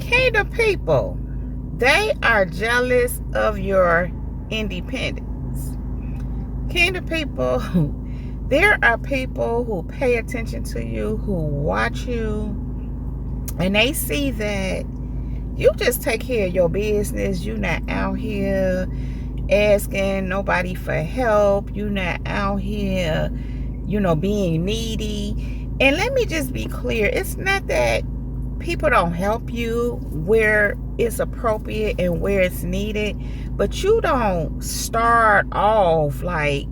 Kingdom people, they are jealous of your independence. Kingdom people, there are people who pay attention to you, who watch you, and they see that you just take care of your business. You're not out here asking nobody for help. You're not out here, being needy. And let me just be clear. It's not that people don't help you where it's appropriate and where it's needed, but you don't start off like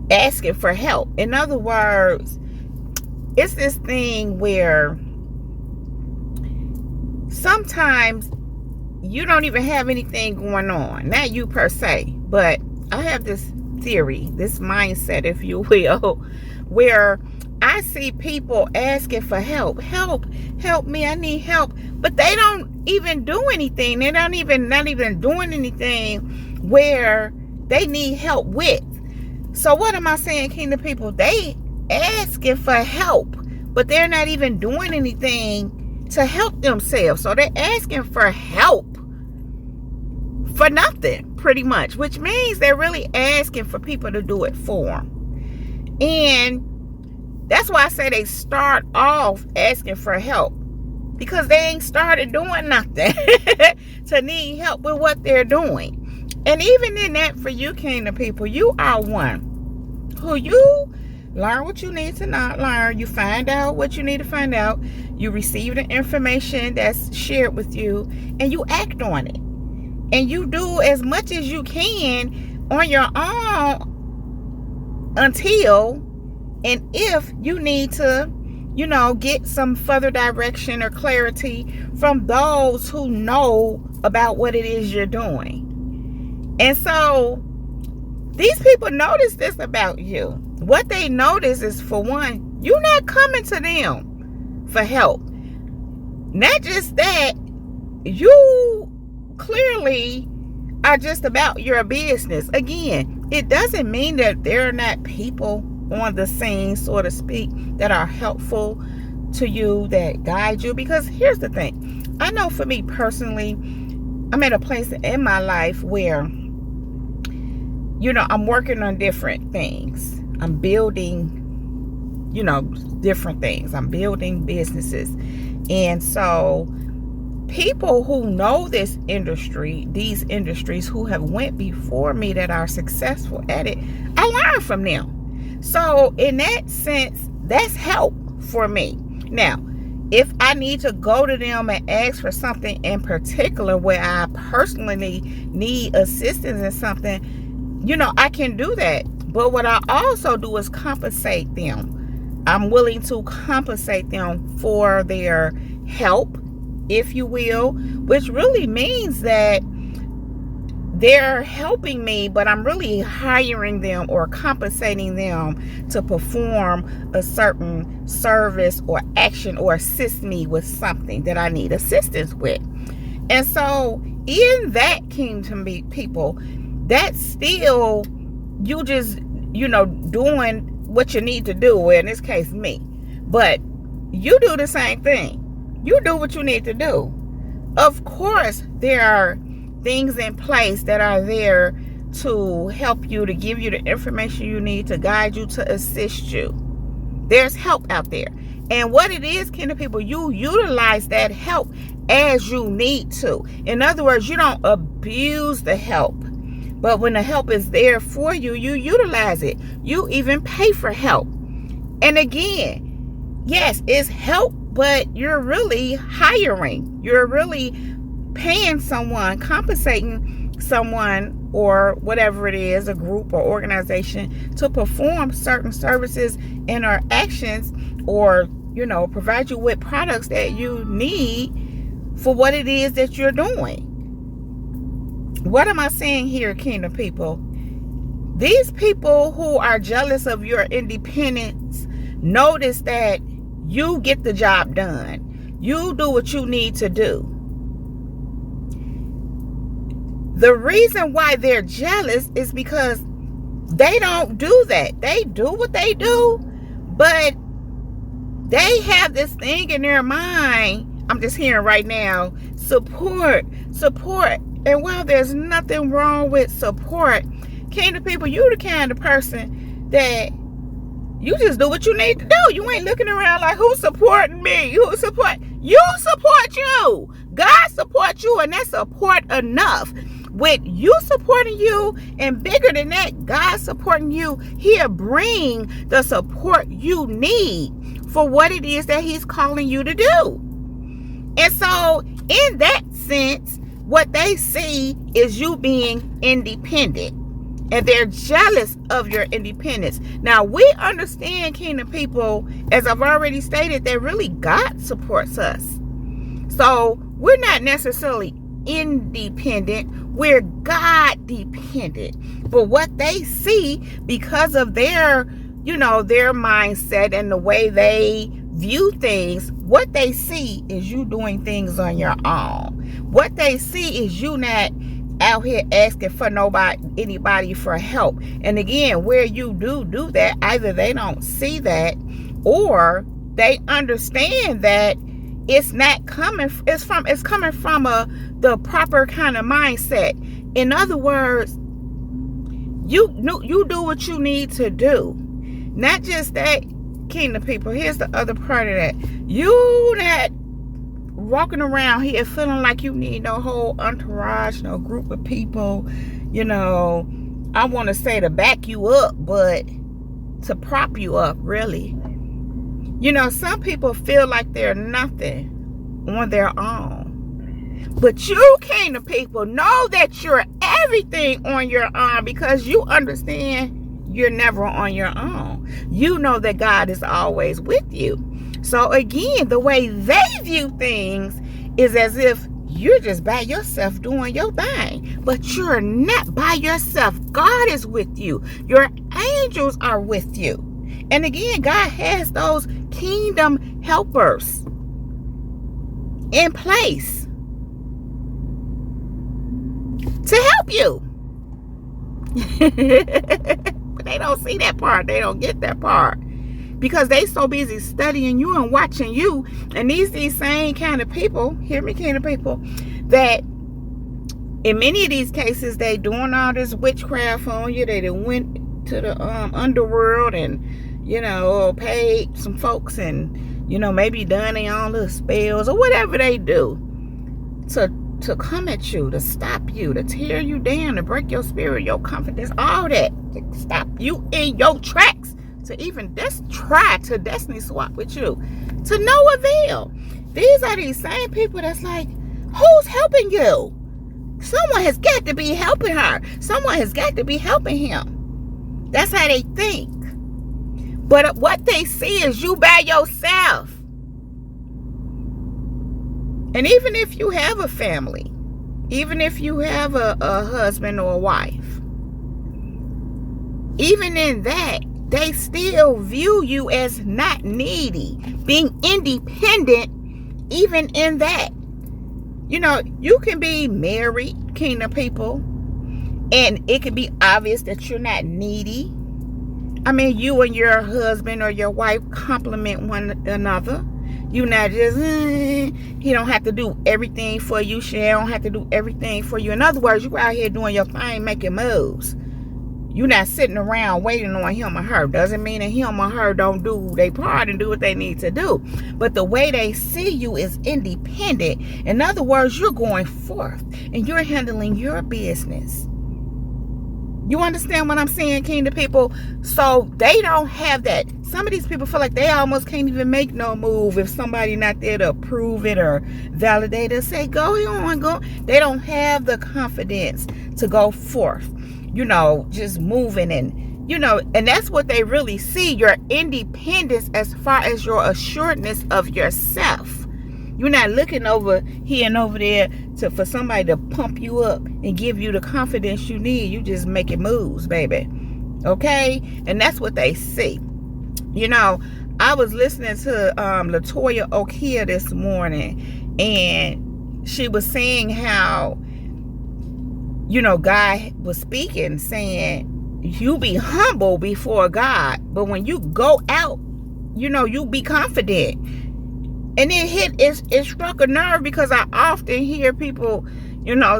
asking for help. In other words, it's this thing where sometimes you don't even have anything going on. Not you per se, but I have this theory, this mindset, if you will, where I see people asking for help. Help me, I need help. But they don't even do anything. They're not even doing anything where they need help with. So what am I saying, Kingdom people? They asking for help, but they're not even doing anything to help themselves. So they're asking for help for nothing, pretty much, which means they're really asking for people to do it for them. And that's why I say they start off asking for help, because they ain't started doing nothing to need help with what they're doing. And even in that, for you, Kingdom people, you are one who you learn what you need to not learn. You find out what you need to find out. You receive the information that's shared with you, and you act on it. And you do as much as you can on your own until and if you need to, get some further direction or clarity from those who know about what it is you're doing. And so these people notice this about you. What they notice is, for one, you're not coming to them for help. Not just that, you clearly are just about your business. Again, it doesn't mean that there are not people on the scene, so to speak, that are helpful to you, that guide you. Because here's the thing. I know for me personally, I'm at a place in my life where, I'm working on different things. I'm building, different things. I'm building businesses. And so people who know this industry, these industries, who have went before me that are successful at it, I learn from them. So in that sense, that's help for me. Now, if I need to go to them and ask for something in particular where I personally need assistance in something, I can do that. But what I also do is compensate them. I'm willing to compensate them for their help, if you will, which really means that they're helping me, but I'm really hiring them or compensating them to perform a certain service or action or assist me with something that I need assistance with. And so in that, Kingdom people, that's still you just, doing what you need to do. Well, in this case, me. But you do the same thing. You do what you need to do. Of course, there are things in place that are there to help you, to give you the information you need, to guide you, to assist you. There's help out there. And what it is, Kingdom people, you utilize that help as you need to. In other words, you don't abuse the help. But when the help is there for you, you utilize it. You even pay for help. And again, yes, it's help, but you're really hiring. You're really paying someone, compensating someone, or whatever it is, a group or organization, to perform certain services and or actions, or provide you with products that you need for what it is that you're doing. What am I saying here, Kingdom people? These people who are jealous of your independence notice that you get the job done. You do what you need to do. The reason why they're jealous is because they don't do that. They do what they do, but they have this thing in their mind I'm just hearing right now, support. And while there's nothing wrong with support, Kingdom people, you the kind of person that you just do what you need to do. You ain't looking around like, who's supporting me? You support you. God supports you, and that's support enough. With you supporting you, and bigger than that, God supporting you, He'll bring the support you need for what it is that He's calling you to do. And so, in that sense, what they see is you being independent. And they're jealous of your independence. Now, we understand, Kingdom people, as I've already stated, that really God supports us. So, we're not necessarily independent. We're God dependent. But what they see, because of their mindset and the way they view things, what they see is you doing things on your own. What they see is you not out here asking for anybody for help. And again, where you do that, either they don't see that, or they understand that it's coming from the proper kind of mindset. In other words, you do what you need to do. Not just that, Kingdom people. Here's the other part of that. You not walking around here feeling like you need no whole entourage, no group of people, I want to say to back you up, but to prop you up, really. Some people feel like they're nothing on their own. But you, Kingdom people, know that you're everything on your own, because you understand you're never on your own. You know that God is always with you. So again, the way they view things is as if you're just by yourself doing your thing. But you're not by yourself. God is with you. Your angels are with you. And again, God has those kingdom helpers in place to help you. But they don't see that part. They don't get that part. Because they so busy studying you and watching you. And these same kind of people, hear me, kind of people, that in many of these cases, they doing all this witchcraft on you. They done went to the underworld and, paid some folks and, maybe done their own little spells or whatever they do to come at you, to stop you, to tear you down, to break your spirit, your confidence, all that, to stop you in your tracks. To even try to destiny swap with you, to no avail. These are these same people that's like, who's helping you? Someone has got to be helping her. Someone has got to be helping him. That's how they think. But what they see is you by yourself. And even if you have a family, even if you have a husband or a wife, even in that, they still view you as not needy, being independent, even in that. You can be married, Kingdom people, and it can be obvious that you're not needy. I mean, you and your husband or your wife complement one another. You're not just, he don't have to do everything for you. She don't have to do everything for you. In other words, you're out here doing your thing, making moves. You're not sitting around waiting on him or her. Doesn't mean that him or her don't do their part and do what they need to do. But the way they see you is independent. In other words, you're going forth and you're handling your business. You understand what I'm saying, Kingdom people? So they don't have that. Some of these people feel like they almost can't even make no move if somebody not there to approve it or validate it. Say, go on, go. They don't have the confidence to go forth. Just moving and, and that's what they really see, your independence as far as your assuredness of yourself. You're not looking over here and over there for somebody to pump you up and give you the confidence you need. You just making moves, baby. Okay? And that's what they see. I was listening to Latoya Okia this morning, and she was saying how, God was speaking, saying, you be humble before God, but when you go out, you be confident. And it struck a nerve, because I often hear people,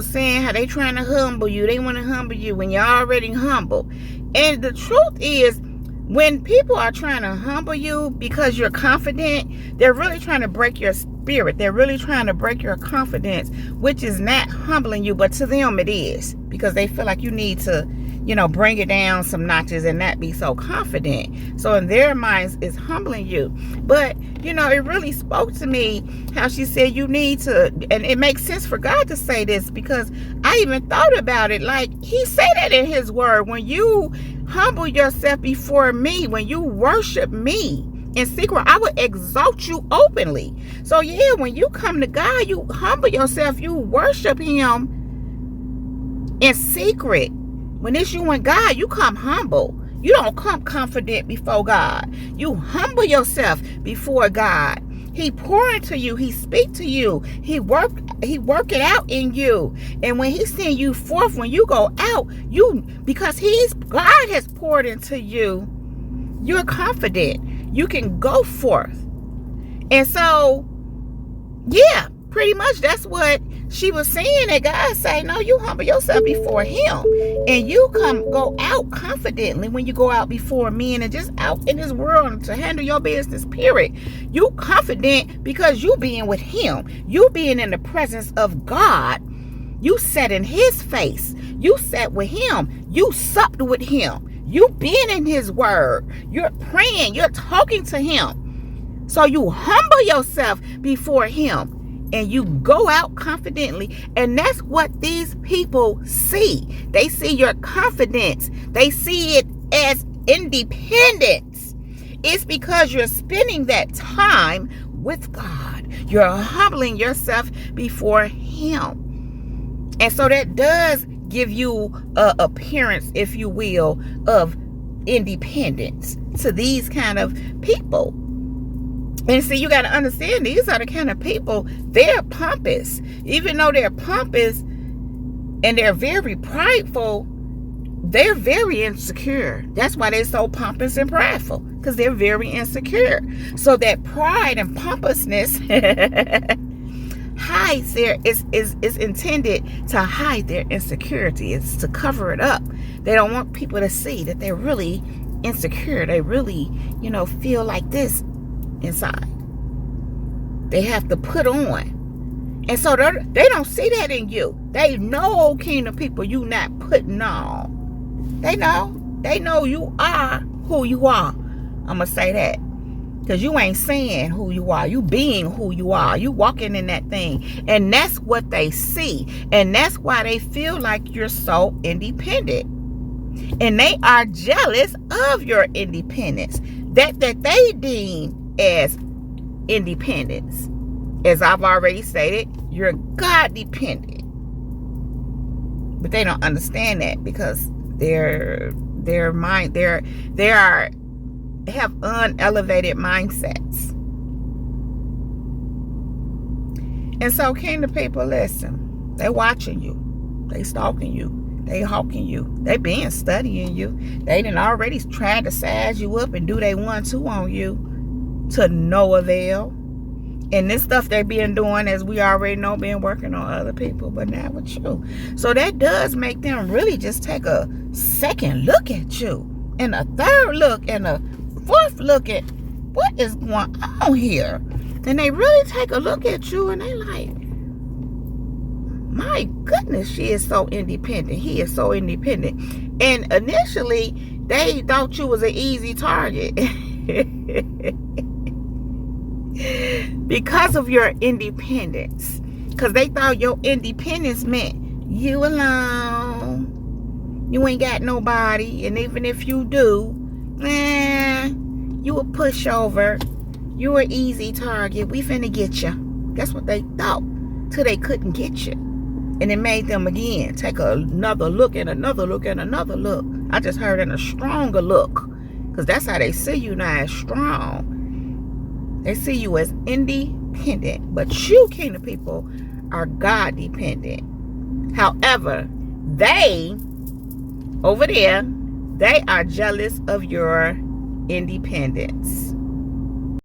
saying how they trying to humble you. They want to humble you when you're already humble. And the truth is, when people are trying to humble you because you're confident, they're really trying to break your spirit. They're really trying to break your confidence, which is not humbling you, but to them it is, because they feel like you need to, bring it down some notches and not be so confident. So in their minds, it's humbling you. But, it really spoke to me how she said you need to, and it makes sense for God to say this, because I even thought about it. Like, he said that in his word. When you humble yourself before me, when you worship me in secret, I will exalt you openly. So yeah, when you come to God, you humble yourself, you worship him in secret. When it's you and God, you come humble. You don't come confident before God. You humble yourself before God. He pour into you. He speak to you. He work it out in you. And when he send you forth, when you go out, because God has poured into you, you're confident. You can go forth. And so, yeah, pretty much that's what she was saying. That God say, no, you humble yourself before him, and you go out confidently when you go out before men and just out in this world to handle your business, period. You confident because you being with him. You being in the presence of God. You sat in his face. You sat with him. You supped with him. You being in his word. You're praying. You're talking to him. So you humble yourself before him. And you go out confidently. And that's what these people see. They see your confidence. They see it as independence. It's because you're spending that time with God. You're humbling yourself before him. And so that does give you an appearance, if you will, of independence to these kind of people. And see, you got to understand, these are the kind of people, they're pompous. Even though they're pompous and they're very prideful, they're very insecure. That's why they're so pompous and prideful, because they're very insecure. So that pride and pompousness hides is intended to hide their insecurity. It's to cover it up. They don't want people to see that they're really insecure. They really, feel like this inside. They have to put on. And so they don't see that in you. They know, kingdom people, you not putting on. They know you are who you are. I'm going to say that. Because you ain't saying who you are. You being who you are. You walking in that thing. And that's what they see. And that's why they feel like you're so independent. And they are jealous of your independence. That they deem as independence. As I've already stated, you're God-dependent. But they don't understand that, because their mind, they have unelevated mindsets. And so, kingdom people, listen, they watching you, they stalking you, they hawking you, they been studying you. They done already tried to size you up and do they 1-2 on you to no avail. And this stuff they been doing, as we already know, been working on other people, but not with you. So that does make them really just take a second look at you, and a third look, and a fourth look at what is going on here. Then they really take a look at you and they like, my goodness, she is so independent. He is so independent. And initially, they thought you was an easy target. Because of your independence. Because they thought your independence meant you alone. You ain't got nobody. And even if you do, you a pushover. You an easy target. We finna get you. That's what they thought. Till they couldn't get you. And it made them again take another look and another look and another look. I just heard in a stronger look. Because that's how they see you now, as strong. They see you as independent. But you, kingdom people, are God-dependent. However, they, over there, they are jealous of your independence.